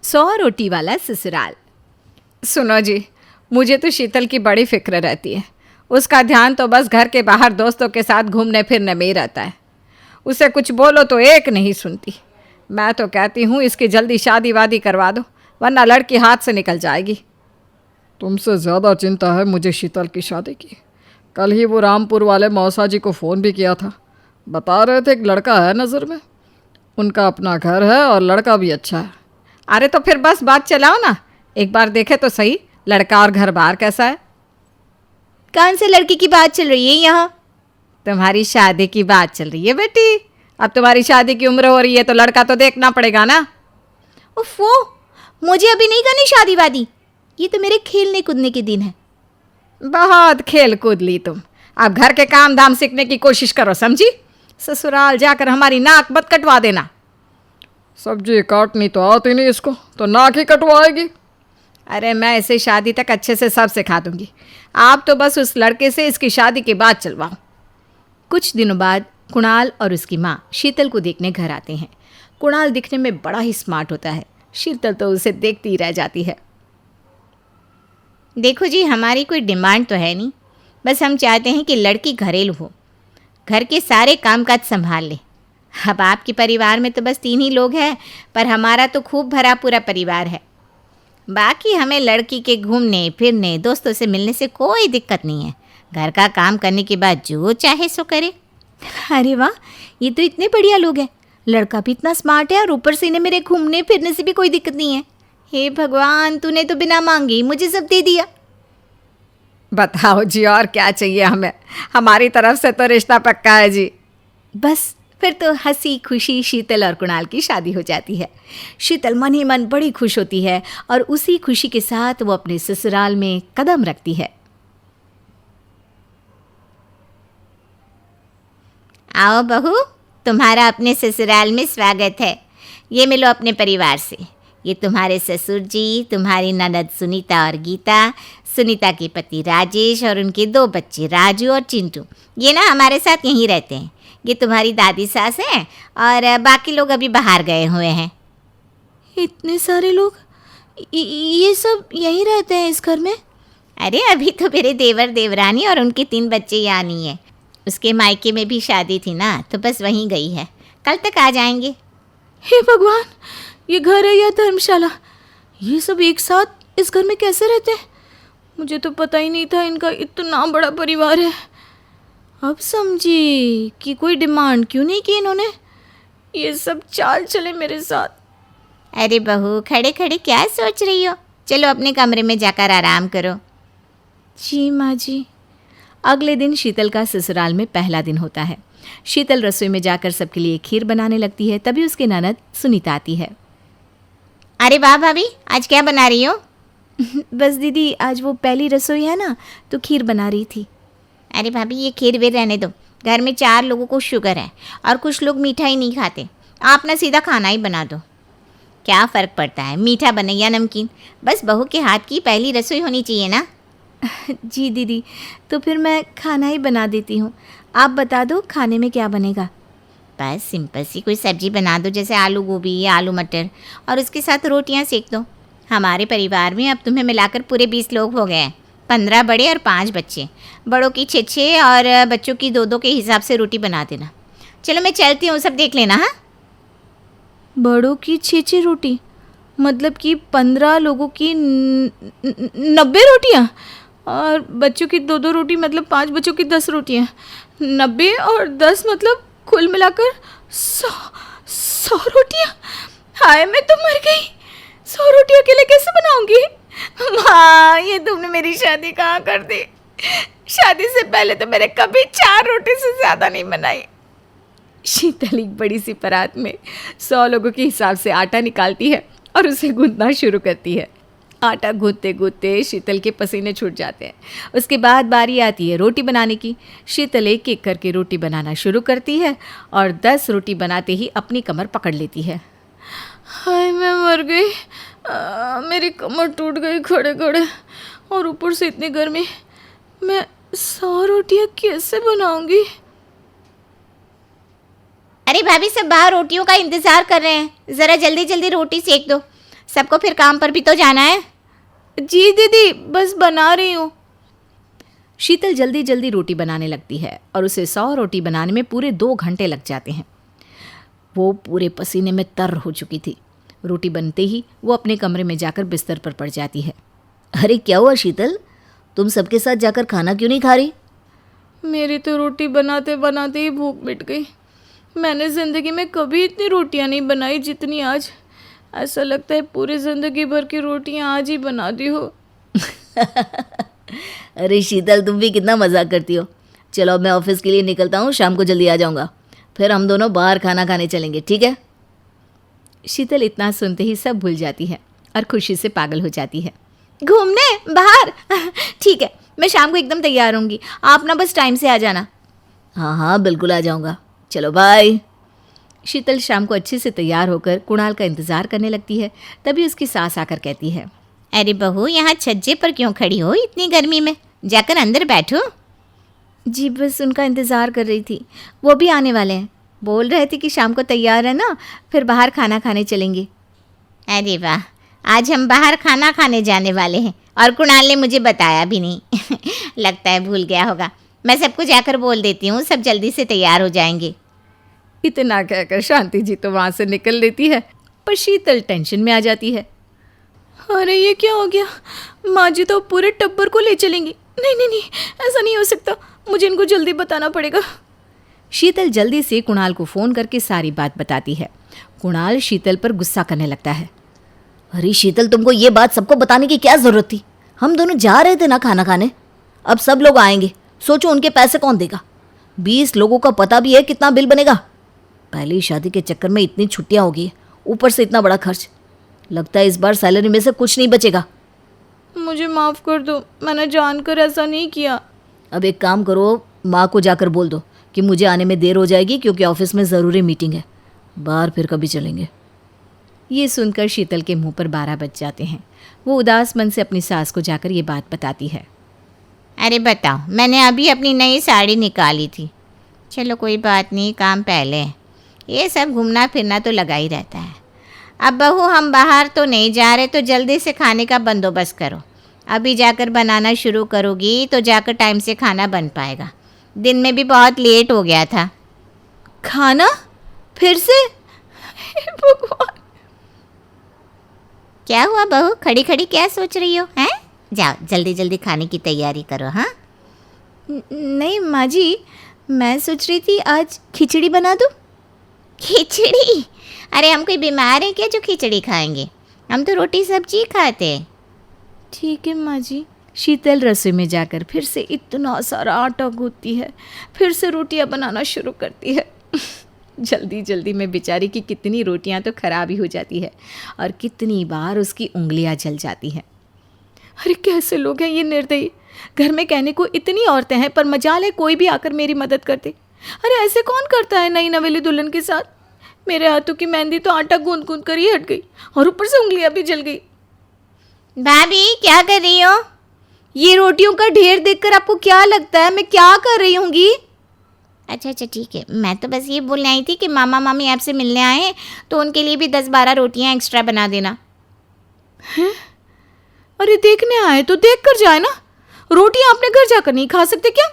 100 रोटी वाला ससुराल। सुनो जी, मुझे तो शीतल की बड़ी फिक्र रहती है। उसका ध्यान तो बस घर के बाहर दोस्तों के साथ घूमने फिरने में ही रहता है। उसे कुछ बोलो तो एक नहीं सुनती। मैं तो कहती हूँ इसकी जल्दी शादी वादी करवा दो, वरना लड़की हाथ से निकल जाएगी। तुमसे ज़्यादा चिंता है मुझे शीतल की शादी की। कल ही वो रामपुर वाले मौसा जी को फ़ोन भी किया था। बता रहे थे एक लड़का है नज़र में। उनका अपना घर है और लड़का भी अच्छा है। अरे तो फिर बस बात चलाओ ना, एक बार देखे तो सही लड़का और घर बार कैसा है। कौन से लड़की की बात चल रही है यहाँ? तुम्हारी शादी की बात चल रही है बेटी। अब तुम्हारी शादी की उम्र हो रही है तो लड़का तो देखना पड़ेगा ना। उफ़ो, मुझे अभी नहीं करनी शादी वादी। ये तो मेरे खेलने कूदने के दिन है। बहुत खेल कूद ली तुम। अब घर के काम धाम सीखने की कोशिश करो, समझी? ससुराल जाकर हमारी नाक मत कटवा देना। सब्जी काटनी तो आती नहीं इसको, तो नाक ही कटवाएगी। अरे मैं इसे शादी तक अच्छे से सब सिखा दूंगी। आप तो बस उस लड़के से इसकी शादी के बाद चलवाओ। कुछ दिनों बाद कुणाल और उसकी माँ शीतल को देखने घर आते हैं। कुणाल दिखने में बड़ा ही स्मार्ट होता है। शीतल तो उसे देखती ही रह जाती है। देखो जी, हमारी कोई डिमांड तो है नहीं, बस हम चाहते हैं कि लड़की घरेलू हो, घर के सारे कामकाज संभाल ले। अब आपके परिवार में तो बस 3 ही लोग हैं, पर हमारा तो खूब भरा पूरा परिवार है। बाकी हमें लड़की के घूमने फिरने दोस्तों से मिलने से कोई दिक्कत नहीं है। घर का काम करने के बाद जो चाहे सो करे। अरे वाह, ये तो इतने बढ़िया लोग हैं। लड़का भी इतना स्मार्ट है और ऊपर से इन्हें मेरे घूमने फिरने से भी कोई दिक्कत नहीं है। हे भगवान, तूने तो बिना मांगे ही मुझे सब दे दिया। बताओ जी, और क्या चाहिए हमें? हमारी तरफ से तो रिश्ता पक्का है जी। बस फिर तो हंसी खुशी शीतल और कुणाल की शादी हो जाती है। शीतल मन ही मन बड़ी खुश होती है और उसी खुशी के साथ वो अपने ससुराल में कदम रखती है। आओ बहू, तुम्हारा अपने ससुराल में स्वागत है। ये मिलो अपने परिवार से। ये तुम्हारे ससुर जी, तुम्हारी ननद सुनीता और गीता, सुनीता के पति राजेश और उनके 2 बच्चे राजू और चिंटू। ये ना हमारे साथ यहीं रहते हैं। ये तुम्हारी दादी सास हैं और बाकी लोग अभी बाहर गए हुए हैं। इतने सारे लोग, ये सब यहीं रहते हैं इस घर में? अरे अभी तो मेरे देवर देवरानी और उनके 3 बच्चे यहाँ नहीं है। उसके मायके में भी शादी थी ना, तो बस वहीं गई है। कल तक आ जाएंगे। हे भगवान, ये घर है या धर्मशाला? ये सब एक साथ इस घर में कैसे रहते हैं? मुझे तो पता ही नहीं था इनका इतना बड़ा परिवार है। अब समझी कि कोई डिमांड क्यों नहीं की इन्होंने। ये सब चाल चले मेरे साथ। अरे बहू, खड़े खड़े क्या सोच रही हो? चलो अपने कमरे में जाकर आराम करो। जी माँ जी। अगले दिन शीतल का ससुराल में पहला दिन होता है। शीतल रसोई में जाकर सबके लिए खीर बनाने लगती है। तभी उसकी ननद सुनीता आती है। अरे वाह भाभी, आज क्या बना रही हो? बस दीदी, आज वो पहली रसोई है ना, तो खीर बना रही थी। अरे भाभी, ये खीर वीर रहने दो। घर में 4 लोगों को शुगर है और कुछ लोग मीठा ही नहीं खाते। आप ना सीधा खाना ही बना दो। क्या फ़र्क पड़ता है मीठा बने या नमकीन? बस बहू के हाथ की पहली रसोई होनी चाहिए ना। जी दीदी, तो फिर मैं खाना ही बना देती हूँ। आप बता दो खाने में क्या बनेगा? बस सिंपल सी कोई सब्जी बना दो, जैसे आलू गोभी या आलू मटर, और उसके साथ रोटियां सेक दो। हमारे परिवार में अब तुम्हें मिलाकर पूरे 20 लोग हो गए हैं। 15 बड़े और 5 बच्चे। बड़ों की 6 और बच्चों की 2 के हिसाब से रोटी बना देना। चलो मैं चलती हूँ, सब देख लेना। हाँ, बड़ों की 6 रोटी मतलब कि 15 लोगों की 90 रोटियाँ, और बच्चों की 2 रोटी मतलब 5 बच्चों की 10 रोटियाँ। 90 और 10 मतलब कुल मिलाकर 100 रोटियाँ। हाय, मैं तो मर गई। 100 रोटी अकेले कैसे बनाऊंगी? माँ, ये तुमने मेरी शादी कहाँ कर दी? शादी से पहले तो मैंने कभी 4 रोटी से ज़्यादा नहीं बनाई। शीतल एक बड़ी सी परात में 100 लोगों के हिसाब से आटा निकालती है और उसे गूंथना शुरू करती है। आटा गूंथते गूंथते शीतल के पसीने छूट जाते हैं। उसके बाद बारी आती है रोटी बनाने की। शीतल एक एक करके रोटी बनाना शुरू करती है और 10 रोटी बनाते ही अपनी कमर पकड़ लेती है। हाय, मैं मर गई। मेरी कमर टूट गई खड़े खड़े, और ऊपर से इतनी गर्मी। मैं 100 रोटियाँ कैसे बनाऊंगी? अरे भाभी, सब बाहर रोटियों का इंतज़ार कर रहे हैं। ज़रा जल्दी जल्दी रोटी सेक दो। सबको फिर काम पर भी तो जाना है। जी दीदी, बस बना रही हूँ। शीतल जल्दी जल्दी रोटी बनाने लगती है और उसे 100 रोटी बनाने में पूरे 2 घंटे लग जाते हैं। वो पूरे पसीने में तर हो चुकी थी। रोटी बनते ही वो अपने कमरे में जाकर बिस्तर पर पड़ जाती है। अरे क्या हुआ शीतल, तुम सबके साथ जाकर खाना क्यों नहीं खा रही? मेरी तो रोटी बनाते बनाते ही भूख मिट गई। मैंने ज़िंदगी में कभी इतनी रोटियां नहीं बनाई जितनी आज। ऐसा लगता है पूरी ज़िंदगी भर की रोटियां आज ही बना दी हो। अरे शीतल, तुम भी कितना मजाक करती हो। चलो अब मैं ऑफिस के लिए निकलता हूँ, शाम को जल्दी आ जाऊँगा। फिर हम दोनों बाहर खाना खाने चलेंगे, ठीक है? शीतल इतना सुनते ही सब भूल जाती है और खुशी से पागल हो जाती है। घूमने बाहर? ठीक है, मैं शाम को एकदम तैयार होंगी, आप ना बस टाइम से आ जाना। हाँ हाँ बिल्कुल आ जाऊँगा। चलो बाय। शीतल शाम को अच्छे से तैयार होकर कुणाल का इंतज़ार करने लगती है। तभी उसकी सास आकर कहती है, अरे बहू, यहाँ छज्जे पर क्यों खड़ी हो इतनी गर्मी में? जाकर अंदर बैठो। जी बस उनका इंतज़ार कर रही थी, वो भी आने वाले हैं। बोल रहे थे कि शाम को तैयार है ना, फिर बाहर खाना खाने चलेंगे। अरे वाह, आज हम बाहर खाना खाने जाने वाले हैं और कुणाल ने मुझे बताया भी नहीं। लगता है भूल गया होगा। मैं सबको जाकर बोल देती हूँ, सब जल्दी से तैयार हो जाएंगे। इतना कहकर शांति जी तो वहाँ से निकल लेती है, पर शीतल टेंशन में आ जाती है। अरे ये क्या हो गया, माँ जी तो पूरे टब्बर को ले चलेंगी। नहीं नहीं नहीं, ऐसा नहीं हो सकता, मुझे इनको जल्दी बताना पड़ेगा। शीतल जल्दी से कुणाल को फ़ोन करके सारी बात बताती है। कुणाल शीतल पर गुस्सा करने लगता है। अरे शीतल, तुमको ये बात सबको बताने की क्या ज़रूरत थी? हम दोनों जा रहे थे ना खाना खाने। अब सब लोग आएंगे, सोचो उनके पैसे कौन देगा? 20 लोगों का पता भी है कितना बिल बनेगा। पहली शादी के चक्कर में इतनी छुट्टियां हो गई, ऊपर से इतना बड़ा खर्च। लगता है इस बार सैलरी में से कुछ नहीं बचेगा। मुझे माफ़ कर दो, मैंने जानकर ऐसा नहीं किया। अब एक काम करो, माँ को जाकर बोल दो कि मुझे आने में देर हो जाएगी क्योंकि ऑफिस में ज़रूरी मीटिंग है। बाहर फिर कभी चलेंगे। ये सुनकर शीतल के मुंह पर 12 बज जाते हैं। वो उदास मन से अपनी सास को जाकर ये बात बताती है। अरे बताओ, मैंने अभी अपनी नई साड़ी निकाली थी। चलो कोई बात नहीं, काम पहले है। ये सब घूमना फिरना तो लगा ही रहता है। अब बहू, हम बाहर तो नहीं जा रहे, तो जल्दी से खाने का बंदोबस्त करो। अभी जाकर बनाना शुरू करोगी तो जाकर टाइम से खाना बन पाएगा। दिन में भी बहुत लेट हो गया था। खाना फिर से? हे भगवान, क्या हुआ बहू, खड़ी खड़ी क्या सोच रही हो? हैं, जाओ जल्दी जल्दी खाने की तैयारी करो। हाँ नहीं माँ जी, मैं सोच रही थी आज खिचड़ी बना दूँ। खिचड़ी? अरे हम कोई बीमार हैं क्या जो खिचड़ी खाएंगे? हम तो रोटी सब्जी खाते हैं। ठीक है माँ जी। शीतल रसोई में जाकर फिर से इतना सारा आटा गूंथती है, फिर से रोटियां बनाना शुरू करती है। जल्दी जल्दी में बेचारी की कितनी रोटियां तो खराब ही हो जाती है और कितनी बार उसकी उंगलियां जल जाती हैं। अरे कैसे लोग हैं ये निर्दयी। घर में कहने को इतनी औरतें हैं, पर मजाल है कोई भी आकर मेरी मदद कर दे। अरे ऐसे कौन करता है नई नवेली दुल्हन के साथ? मेरे हाथों की मेहंदी तो आटा गूंद गूंद कर ही हट गई और ऊपर से उंगलियां भी जल गई। भाभी क्या कर रही हो? ये रोटियों का ढेर देखकर आपको क्या लगता है मैं क्या कर रही होंगी? अच्छा ठीक है, मैं तो बस ये बोलने आई थी कि मामा मामी आपसे मिलने आए हैं, तो उनके लिए भी 10-12 रोटियां एक्स्ट्रा बना देना। हैं? अरे देखने आए तो देख कर जाए ना, रोटियां अपने घर जाकर नहीं खा सकते क्या?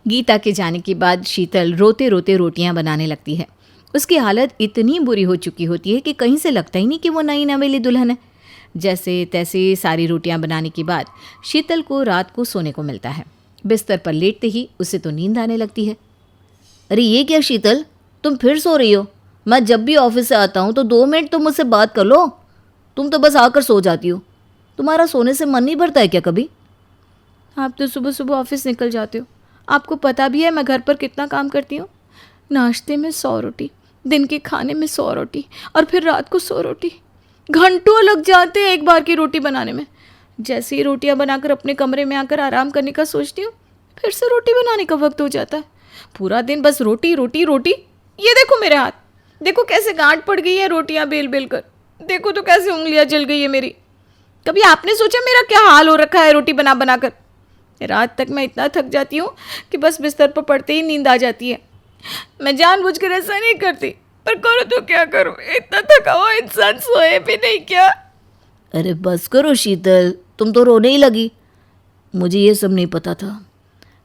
गीता के जाने के बाद शीतल रोते रोते रोटियां बनाने लगती है। उसकी हालत इतनी बुरी हो चुकी होती है कि कहीं से लगता ही नहीं कि वो नई नवेली दुल्हन है। जैसे तैसे सारी रोटियां बनाने के बाद शीतल को रात को सोने को मिलता है। बिस्तर पर लेटते ही उसे तो नींद आने लगती है। अरे ये क्या शीतल, तुम फिर सो रही हो? मैं जब भी ऑफिस से आता हूँ तो 2 मिनट तो मुझसे बात कर लो। तुम तो बस आकर सो जाती हो। तुम्हारा सोने से मन नहीं भरता है क्या कभी? आप तो सुबह सुबह ऑफिस निकल जाते हो, आपको पता भी है मैं घर पर कितना काम करती हूँ। नाश्ते में 100 रोटी, दिन के खाने में 100 रोटी और फिर रात को 100 रोटी। घंटों लग जाते हैं एक बार की रोटी बनाने में। जैसे ही रोटियां बनाकर अपने कमरे में आकर आराम करने का सोचती हूँ, फिर से रोटी बनाने का वक्त हो जाता है। पूरा दिन बस रोटी रोटी रोटी। ये देखो मेरे हाथ, देखो कैसे गांठ पड़ गई है रोटियां बेल बेल कर। देखो तो कैसे उंगलियां जल गई है मेरी। कभी आपने सोचा मेरा क्या हाल हो रखा है रोटी बना बना कर? रात तक मैं इतना थक जाती हूँ कि बस बिस्तर पर पड़ते ही नींद आ जाती है। मैं जानबूझकर ऐसा नहीं करती, पर करो तो क्या करूं, इतना थका हुआ इंसान सोए भी नहीं क्या। अरे बस करो शीतल, तुम तो रोने ही लगी। मुझे ये सब नहीं पता था।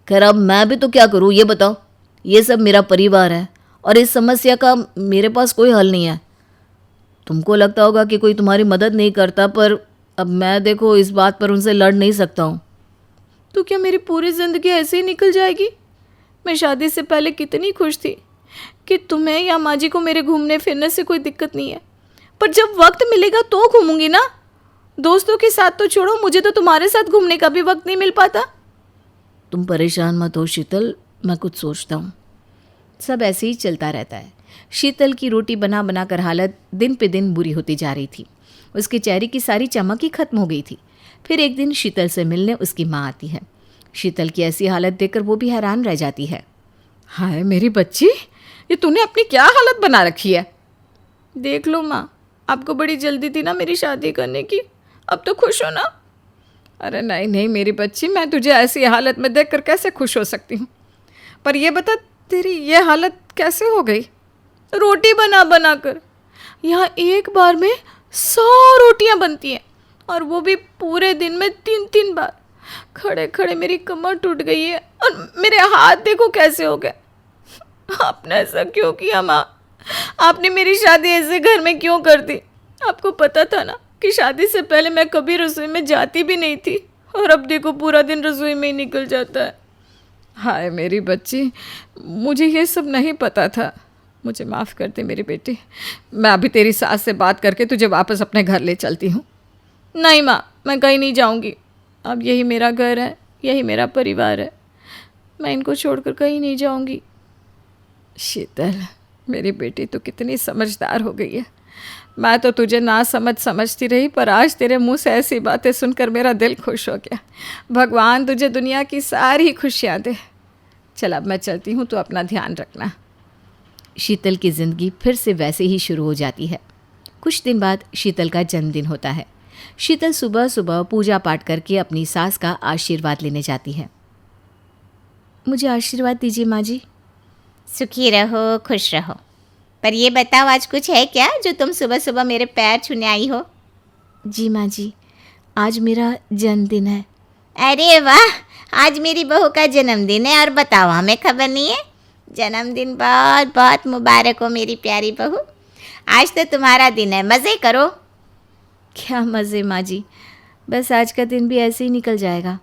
खैर अब मैं भी तो क्या करूँ ये बताओ। ये सब मेरा परिवार है और इस समस्या का मेरे पास कोई हल नहीं है। तुमको लगता होगा कि कोई तुम्हारी मदद नहीं करता, पर अब मैं देखो इस बात पर उनसे लड़ नहीं सकता हूँ। तो क्या मेरी पूरी ज़िंदगी ऐसे ही निकल जाएगी? मैं शादी से पहले कितनी खुश थी कि तुम्हें या माँ जी को मेरे घूमने फिरने से कोई दिक्कत नहीं है, पर जब वक्त मिलेगा तो घूमूंगी ना। दोस्तों के साथ तो छोड़ो, मुझे तो तुम्हारे साथ घूमने का भी वक्त नहीं मिल पाता। तुम परेशान मत हो शीतल, मैं कुछ सोचता हूँ। सब ऐसे ही चलता रहता है। शीतल की रोटी बना बना कर हालत दिन पे दिन बुरी होती जा रही थी। उसके चेहरे की सारी चमक ही खत्म हो गई थी। फिर एक दिन शीतल से मिलने उसकी माँ आती है। शीतल की ऐसी हालत देखकर वो भी हैरान रह जाती है। हाय मेरी बच्ची, ये तूने अपनी क्या हालत बना रखी है। देख लो माँ, आपको बड़ी जल्दी थी ना मेरी शादी करने की, अब तो खुश हो ना। अरे नहीं नहीं मेरी बच्ची, मैं तुझे ऐसी हालत में देखकर कैसे खुश हो सकती हूँ। पर ये बता, तेरी ये हालत कैसे हो गई? रोटी बना बना कर। यहाँ एक बार में 100 रोटियाँ बनती हैं, और वो भी पूरे दिन में 3-3 बार। खड़े खड़े मेरी कमर टूट गई है और मेरे हाथ देखो कैसे हो गए। आपने ऐसा क्यों किया माँ? आपने मेरी शादी ऐसे घर में क्यों कर दी? आपको पता था ना कि शादी से पहले मैं कभी रसोई में जाती भी नहीं थी, और अब देखो पूरा दिन रसोई में ही निकल जाता है। हाय मेरी बच्ची, मुझे ये सब नहीं पता था। मुझे माफ़ कर दे मेरी बेटी। मैं अभी तेरी सास से बात करके तुझे वापस अपने घर ले चलती हूँ। नहीं माँ, मैं कहीं नहीं जाऊँगी। अब यही मेरा घर है, यही मेरा परिवार है। मैं इनको छोड़कर कहीं नहीं जाऊँगी। शीतल मेरी बेटी, तो कितनी समझदार हो गई है। मैं तो तुझे ना समझती रही, पर आज तेरे मुंह से ऐसी बातें सुनकर मेरा दिल खुश हो गया। भगवान तुझे दुनिया की सारी खुशियाँ दे। चल अब मैं चलती हूँ, तो अपना ध्यान रखना। शीतल की ज़िंदगी फिर से वैसे ही शुरू हो जाती है। कुछ दिन बाद शीतल का जन्मदिन होता है। शीतल सुबह सुबह पूजा पाठ करके अपनी सास का आशीर्वाद लेने जाती है। मुझे आशीर्वाद दीजिए माँ जी। सुखी रहो, खुश रहो। पर ये बताओ, आज कुछ है क्या जो तुम सुबह सुबह मेरे पैर छूने आई हो? जी माँ जी, आज मेरा जन्मदिन है। अरे वाह, आज मेरी बहू का जन्मदिन है और बताओ हमें खबर नहीं है? जन्मदिन बहुत बहुत मुबारक हो मेरी प्यारी बहू। आज तो तुम्हारा दिन है, मज़े करो। क्या मज़े माँ जी, बस आज का दिन भी ऐसे ही निकल जाएगा।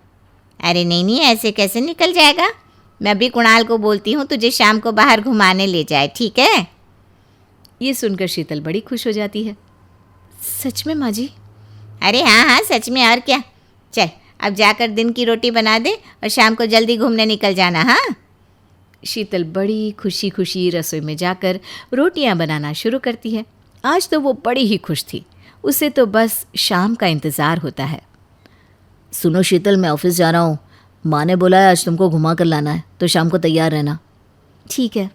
अरे नहीं नहीं, ऐसे कैसे निकल जाएगा? मैं अभी कुणाल को बोलती हूँ तुझे शाम को बाहर घुमाने ले जाए, ठीक है? ये सुनकर शीतल बड़ी खुश हो जाती है। सच में माँ जी? अरे हाँ हाँ, सच में, और क्या। चल अब जाकर दिन की रोटी बना दे और शाम को जल्दी घूमने निकल जाना। हाँ, शीतल बड़ी खुशी खुशी रसोई में जाकर रोटियां बनाना शुरू करती है। आज तो वो बड़ी ही खुश थी। उसे तो बस शाम का इंतज़ार होता है। सुनो शीतल, मैं ऑफिस जा रहा हूँ। माँ ने बोला है आज तुमको घुमा कर लाना है, तो शाम को तैयार रहना। ठीक है,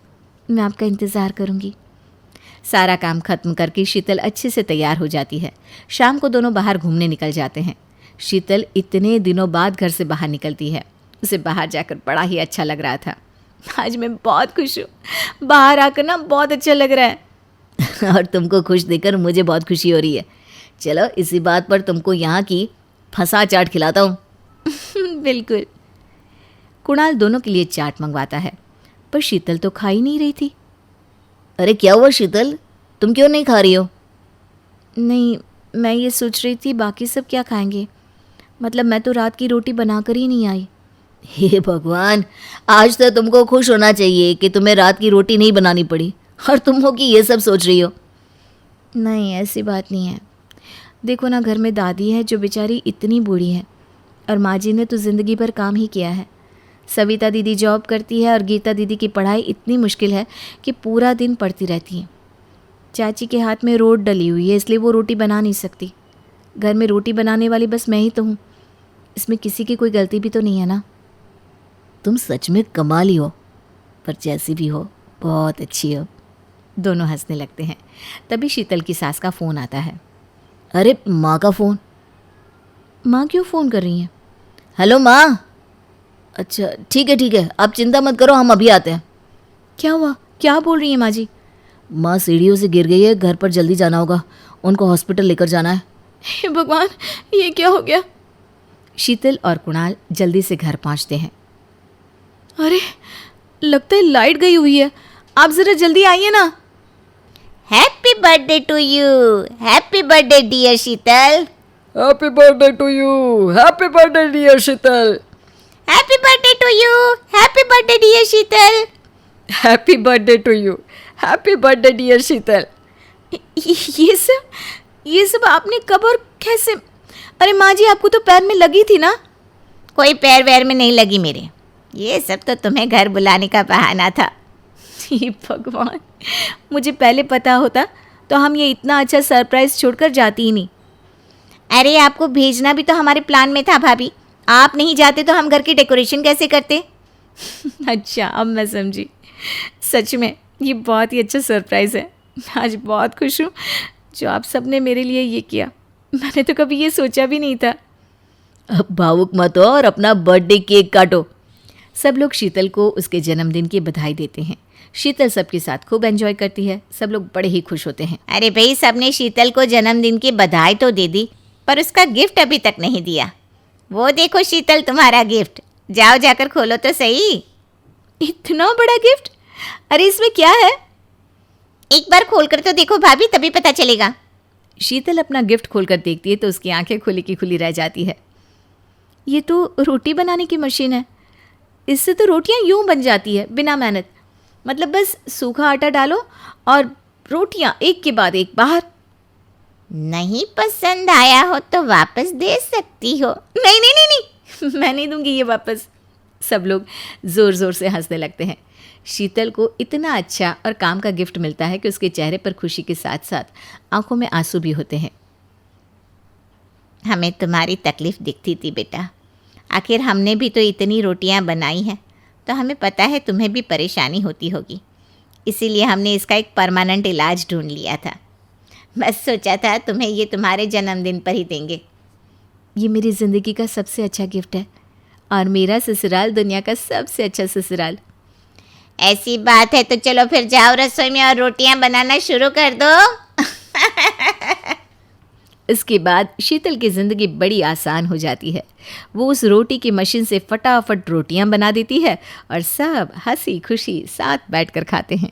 मैं आपका इंतज़ार करूँगी। सारा काम खत्म करके शीतल अच्छे से तैयार हो जाती है। शाम को दोनों बाहर घूमने निकल जाते हैं। शीतल इतने दिनों बाद घर से बाहर निकलती है। उसे बाहर जाकर बड़ा ही अच्छा लग रहा था। आज मैं बहुत खुश हूँ। बाहर आकर ना बहुत अच्छा लग रहा है। और तुमको खुश देखकर मुझे बहुत खुशी हो रही है। चलो इसी बात पर तुमको यहाँ की फंसा चाट खिलाता हूँ। बिल्कुल। कुणाल दोनों के लिए चाट मंगवाता है, पर शीतल तो खा ही नहीं रही थी। अरे क्या हुआ शीतल, तुम क्यों नहीं खा रही हो? नहीं, मैं ये सोच रही थी बाकी सब क्या खाएंगे। मतलब मैं तो रात की रोटी बनाकर ही नहीं आई। हे भगवान, आज तो तुमको खुश होना चाहिए कि तुम्हें रात की रोटी नहीं बनानी पड़ी, और तुम हो कि ये सब सोच रही हो। नहीं, ऐसी बात नहीं है। देखो ना, घर में दादी है जो बेचारी इतनी बूढ़ी है, और माँ जी ने तो ज़िंदगी भर काम ही किया है। सविता दीदी जॉब करती है और गीता दीदी की पढ़ाई इतनी मुश्किल है कि पूरा दिन पढ़ती रहती हैं। चाची के हाथ में रोट डली हुई है, इसलिए वो रोटी बना नहीं सकती। घर में रोटी बनाने वाली बस मैं ही तो हूँ। इसमें किसी की कोई गलती भी तो नहीं है ना। तुम सच में कमाली हो, पर जैसी भी हो बहुत अच्छी हो। दोनों हंसने लगते हैं। तभी शीतल की सास का फ़ोन आता है। अरे माँ का फ़ोन। माँ क्यों फ़ोन कर रही हैं? हेलो माँ। अच्छा ठीक है, आप चिंता मत करो, हम अभी आते हैं। क्या हुआ? क्या बोल रही हैं माँ जी? माँ सीढ़ियों से गिर गई है, घर पर जल्दी जाना होगा, उनको हॉस्पिटल लेकर जाना है। हे भगवान, ये क्या हो गया? शीतल और कुणाल जल्दी से घर पहुंचते हैं। अरे, लगता है लाइट गई हुई है। आप ज़रा जल्दी आइए ना। Happy birthday to you, happy birthday dear Sheetal, happy birthday to you, happy birthday dear Sheetal, happy birthday to you, happy birthday dear Sheetal. Happy birthday to you, happy birthday dear Sheetal. ये सब आपने कब और कैसे? अरे माँ जी, आपको तो पैर में लगी थी ना? कोई पैर वैर में नहीं लगी मेरे, ये सब तो तुम्हें घर बुलाने का बहाना था। हे भगवान, मुझे पहले पता होता तो हम ये इतना अच्छा सरप्राइज छोड़कर जाती ही नहीं। अरे आपको भेजना भी तो हमारे प्लान में था भाभी, आप नहीं जाते तो हम घर की डेकोरेशन कैसे करते? अच्छा, अब मैं समझी। सच में ये बहुत ही अच्छा सरप्राइज़ है। आज बहुत खुश हूँ जो आप सब ने मेरे लिए ये किया। मैंने तो कभी ये सोचा भी नहीं था। अब भावुक मत हो और अपना बर्थडे केक काटो। सब लोग शीतल को उसके जन्मदिन की बधाई देते हैं। शीतल सबके साथ खूब एंजॉय करती है। सब लोग बड़े ही खुश होते हैं। अरे भाई, सबने शीतल को जन्मदिन की बधाई तो दे दी, पर उसका गिफ्ट अभी तक नहीं दिया। वो देखो शीतल, तुम्हारा गिफ्ट, जाओ जाकर खोलो तो सही। इतना बड़ा गिफ्ट? अरे इसमें क्या है? एक बार खोलकर तो देखो भाभी, तभी पता चलेगा। शीतल अपना गिफ्ट खोलकर देखती है तो उसकी आंखें खुली की खुली रह जाती है। ये तो रोटी बनाने की मशीन है। इससे तो रोटियां यूं बन जाती है बिना मेहनत। मतलब बस सूखा आटा डालो और रोटियां एक के बाद एक बाहर। नहीं पसंद आया हो तो वापस दे सकती हो। नहीं नहीं नहीं नहीं, मैं नहीं दूंगी ये वापस। सब लोग ज़ोर ज़ोर से हंसने लगते हैं। शीतल को इतना अच्छा और काम का गिफ्ट मिलता है कि उसके चेहरे पर खुशी के साथ साथ आंखों में आंसू भी होते हैं। हमें तुम्हारी तकलीफ़ दिखती थी बेटा, आखिर हमने भी तो इतनी रोटियां बनाई हैं, तो हमें पता है तुम्हें भी परेशानी होती होगी। इसीलिए हमने इसका एक परमानेंट इलाज ढूंढ लिया था। बस सोचा था तुम्हें ये तुम्हारे जन्मदिन पर ही देंगे। ये मेरी ज़िंदगी का सबसे अच्छा गिफ्ट है और मेरा ससुराल दुनिया का सबसे अच्छा ससुराल। ऐसी बात है तो चलो फिर जाओ रसोई में और रोटियां बनाना शुरू कर दो। इसके बाद शीतल की ज़िंदगी बड़ी आसान हो जाती है। वो उस रोटी की मशीन से फटाफट रोटियां बना देती है और सब हंसी खुशी साथ बैठकर खाते हैं।